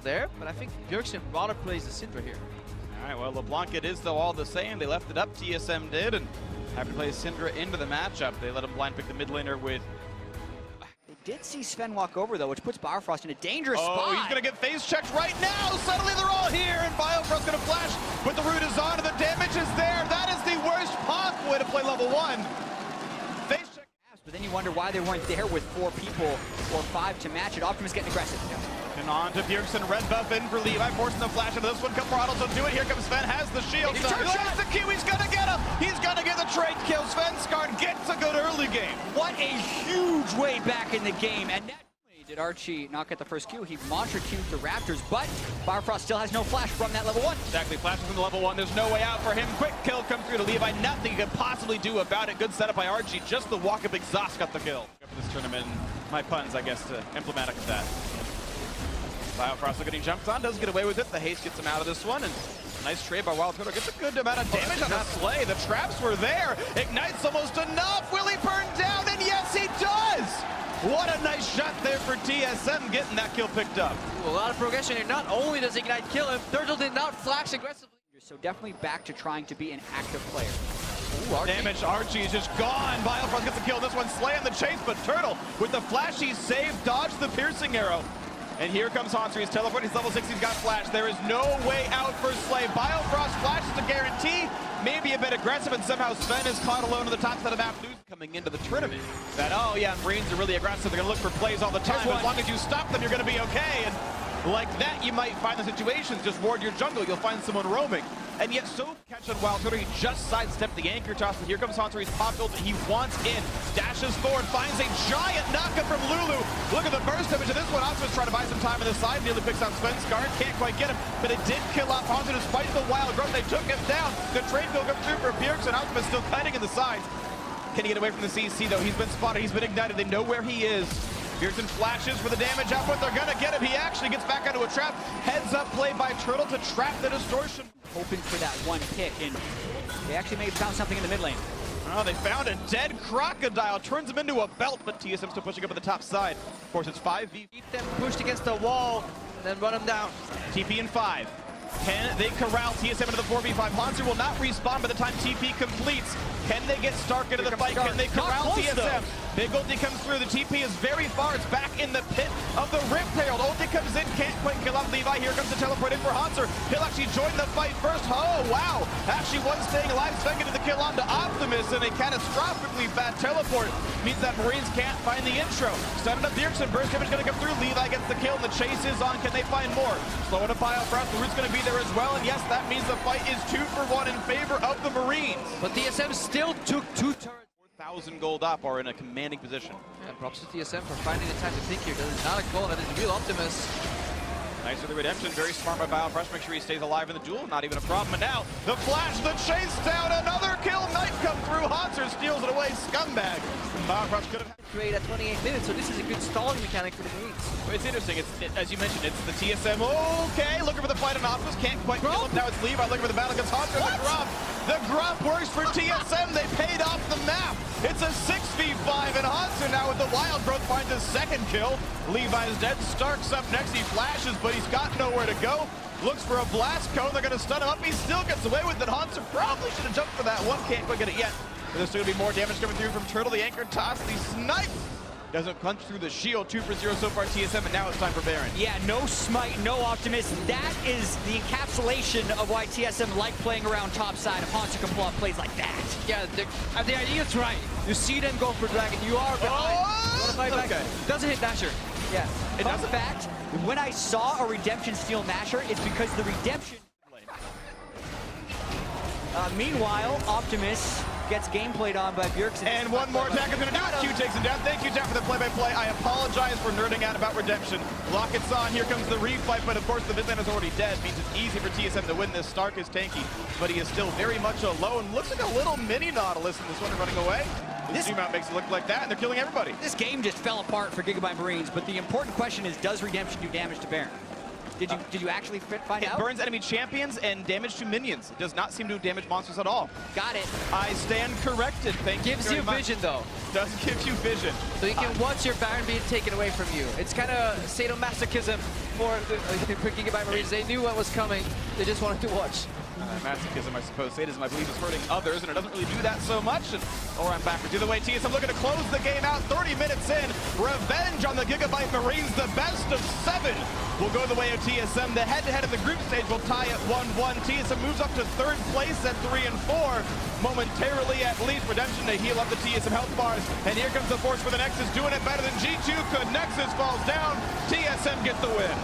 there, but I think Bjergsen rather plays the Syndra here. All right, well, LeBlanc it is, though, all the same. They left it up, TSM did, and have to play Syndra into the matchup. They let him blind pick the mid laner with... They did see Sven walk over, though, which puts Biofrost in a dangerous spot. Oh, he's going to get face checked right now. Suddenly they're all here, and Biofrost going to flash, but the root is on, and the damage is there. That is the worst possible way to play level 1. Face check. But then you wonder why they weren't there with 4 people or 5 to match it. Optimus getting aggressive. And on to Bjergsen, red buff in for Levi, forcing the flash into this one. Couple Autos will do it. Here comes Sven, has the shield. He's the Q, he's gonna get him. He's gonna get the trade kill. Svenskard gets a good early game. What a huge way back in the game. And not only did Archie not get the first Q, he Mantra Q'd the Raptors, but Biofrost still has no flash from that level 1. Exactly, flashes from the level 1. There's no way out for him. Quick kill comes through to Levi. Nothing he could possibly do about it. Good setup by Archie. Just the walk of exhaust got the kill. For this tournament, my puns, I guess, to emblematic of that. Biofrost getting jumped on, doesn't get away with it. The haste gets him out of this one, and nice trade by Wild Turtle. Gets a good amount of damage on the Slay. The traps were there. Ignite's almost enough. Will he burn down? And yes, he does! What a nice shot there for TSM, getting that kill picked up. Ooh, a lot of progression here. Not only does Ignite kill him, Turtle did not flash aggressively. So definitely back to trying to be an active player. Ooh, Archie. Damage, Archie is just gone. Biofrost gets the kill. This one, Slay on the chase, but Turtle with the flash, he saved, dodged the piercing arrow. And here comes Hanser, he's teleporting, he's level 6, he's got flash. There is no way out for Slay. Biofrost flash is a guarantee, maybe a bit aggressive, and somehow Sven is caught alone on the top side of the map. Coming into the tournament, that, oh yeah, Marines are really aggressive, they're gonna look for plays all the time. As long as you stop them, you're gonna be okay. And like that, you might find the situations, just ward your jungle, you'll find someone roaming. And yet, so catch on Wild Turtle, he just sidestepped the anchor toss, but here comes Hanser, he's popped ult, he wants in, dashes forward, finds a giant knockup from Lulu. Look at the burst damage of this one. Hanser's trying to buy some time on the side, nearly picks out Svenskard, can't quite get him, but it did kill off Hanser despite the wild growth. They took him down. The trade kill comes through for Bjergsen. Hanser still cutting in the sides. Can he get away from the CC though? He's been spotted, he's been ignited, they know where he is. Bjergsen flashes for the damage output, they're gonna get him. He actually gets back into a trap. Heads up play by Turtle to trap the distortion. Hoping for that one pick, and they actually may have found something in the mid lane. Oh, they found a dead crocodile, turns him into a belt, but TSM still pushing up at the top side. Of course, it's 5v. Keep them pushed against the wall, then run them down. TP in 5. Can they corral TSM into the 4v5? Hanser will not respawn by the time TP completes. Can they get Stark into the fight? Stark. Can they corral Close, TSM? though. Big ulti comes through. The TP is very far. It's back in the pit of the Rift Herald. Ulti comes in, can't quite kill off Levi. Here comes the teleport in for Hanser. He'll actually join the fight first. Oh, wow. Actually, one staying alive. Sven getting the kill onto Optimus, and a catastrophically bad teleport means that Marines can't find the intro. Stunning up Bjergsen. Burst damage going to come through. Levi gets the kill, and the chase is on. Can they find more? Slowing up Biofrost. The root's going to be there as well, and yes, that means the fight is 2 for 1 in favor of the Marines. But TSM still took 2 turns. 4,000 gold up are in a commanding position. And props to TSM for finding the time to think here. That is not a goal, that is real Optimus. Nice for the redemption, very smart by Biofrost. Make sure he stays alive in the duel, not even a problem. And now, the flash, the chase down, another kill. Knight come through, Hanser steals it away, scumbag. Biofrost could have Trade at 28 minutes, so this is a good stalling mechanic for the Marines. It's interesting, as you mentioned, it's the TSM. Okay, looking for the fight on Optimus, can't quite kill him. Now it's Levi looking for the battle against Hanser. The Grump works for TSM, they paid off the map. It's a 6v5, and Hanser now with the wild growth finds his second kill. Levi's dead, Stark's up next, he flashes, but he's got nowhere to go. Looks for a blast cone, they're gonna stun him up, he still gets away with it. Hanser probably should have jumped for that one, can't quite get it yet. But there's still gonna be more damage coming through from Turtle, the anchor toss, the snipe. Doesn't punch through the shield, 2 for 0 so far TSM, and now it's time for Baron. Yeah, no smite, no Optimus. That is the encapsulation of why TSM like playing around top side if Hanser can pull off plays like that. Yeah, the idea is right. You see them go for Dragon, you are behind. Oh, okay. Doesn't hit Dasher. Yeah, fun fact, when I saw a Redemption steal Masher, it's because the Redemption... meanwhile, Optimus gets game played on by Bjergsen. And one more attack is going to do it. Q takes him down. Thank you, Jack, for the play-by-play. I apologize for nerding out about Redemption. Rocket's on. Here comes the refight, but of course the mid lane is already dead. Means it's easy for TSM to win this. Stark is tanky, but he is still very much alone. Looks like a little mini Nautilus in this one running away. The zoom out makes it look like that, and they're killing everybody. This game just fell apart for Gigabyte Marines, but the important question is, does Redemption do damage to Baron? Did you actually find out? It burns enemy champions and damage to minions. It does not seem to do damage monsters at all. Got it. I stand corrected. Thank you Gives very you much. vision though. Does give you vision. So you can watch your Baron being taken away from you. It's kind of sadomasochism for Gigabyte Marines. They knew what was coming. They just wanted to watch. Masochism, I suppose. Sadism, I believe, is hurting others, and it doesn't really do that so much. Or I'm backwards. Either way, TSM looking to close the game out. 30 minutes in. Revenge on the Gigabyte Marines. The best of 7 will go the way of TSM. The head-to-head of the group stage will tie at 1-1. TSM moves up to 3rd place at 3 and 4. Momentarily, at least, Redemption to heal up the TSM health bars. And here comes the force for the Nexus, doing it better than G2 could. Nexus falls down. TSM gets the win.